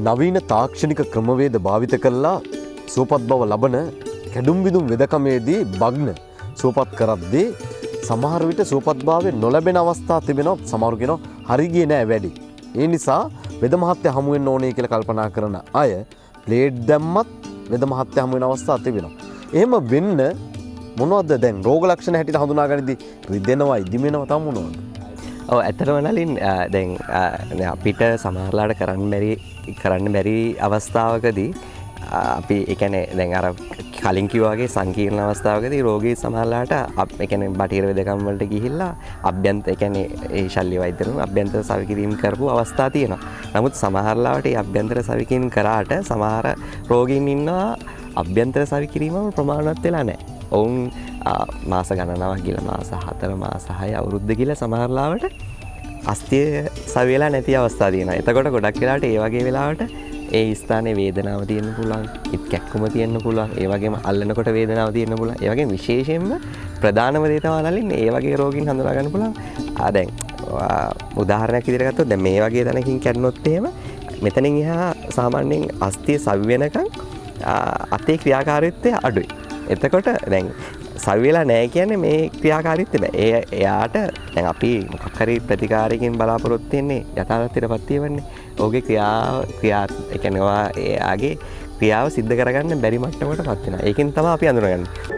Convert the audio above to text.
නවීන තාක්ෂණික ක්‍රමවේද භාවිත කළා සුවපත් බව ලබන කැඩුම් බිදුම් වෙදකමේදී භග්න සුවපත් කරද්දී සමහර විට සුවපත් භාවය නොලැබෙන අවස්ථා තිබෙනවා. සමහරු කියනවා හරි ගියේ නෑ වැඩි. ඒ නිසා වෙද මහත්තයා හමු වෙන්න ඕනේ කියලා කල්පනා කරන අය ප්ලේට් දැම්මත් වෙද මහත්තයා හමු වෙන අවස්ථා තිබෙනවා. එහෙම වෙන්න මොනවද දැන් රෝග ලක්ෂණ හැටියට හඳුනාගන්නදී රිදෙනවා ඉදිමෙනවා තම මොනවද? ඔව් ඇත්තටම නලින් දැන් අපිට සමහරලාට කරන්න බැරි අවස්ථාවකදී අපි ඒ කියන්නේ දැන් අර කලින් කිව්වා වගේ සංකීර්ණ අවස්ථාවකදී රෝගී සමහරලාට ඒ කියන්නේ බටහිර වෙදකම් වලට ගිහිල්ලා අභ්‍යන්තර ඒ කියන්නේ ඒ ශල්‍ය වෛද්‍යවරුන් අභ්‍යන්තර සවිකිරීම කරපු අවස්ථා තියෙනවා. නමුත් සමහරලාට මේ අභ්‍යන්තර සවිකිරීම කරාට සමහර රෝගීන් ඉන්නවා අභ්‍යන්තර සවිකිරීමම ප්‍රමාණවත් වෙලා නැහැ. ඔවුන් මාස ගණනාවක් ගිහලා මාස 4 මාස 6 අවුරුද්ද ගිහලා සමහරලාවට අස්තිය සවියලා නැති අවස්ථා තියෙනවා. එතකොට ගොඩක් වෙලාවට ඒ වගේ වෙලාවට ඒ ස්ථානයේ වේදනාව තියෙන්න පුළුවන්, ඉත් කැක්කුම තියෙන්න පුළුවන්, ඒ වගේම අල්ලනකොට වේදනාව තියෙන්න පුළුවන්. ඒ වගේම විශේෂයෙන්ම ප්‍රධානම දේ තමයි නලින් ඒ වගේ රෝගීන් හඳුනා ගන්න පුළුවන්. දැන් උදාහරණයක් විදිහට ගත්තොත් දැන් මේ වගේ තැනකින් කැඩුනොත් එහෙම මෙතනින් එහා සාමාන්‍යයෙන් අස්තිය සවි වෙනකන් අතේ ක්‍රියාකාරීත්වය අඩුයි. එතකොට දැන් සවි වෙලා නැහැ කියන්නේ මේ ක්‍රියාකාරීත්වය බෑ. එයාට දැන් අපි මොකක් හරි ප්‍රතිකාරයකින් බලාපොරොත්තු වෙන්නේ යථාර්ථයටපත් වෙන්නේ. ඔහුගේ ක්‍රියා ඒ කියන්නේ එයාගේ ක්‍රියාව සිද්ධ කරගන්න බැරි මට්ටමකටපත් වෙනවා. ඒකෙන් තමයි අපි අඳුරගන්නේ.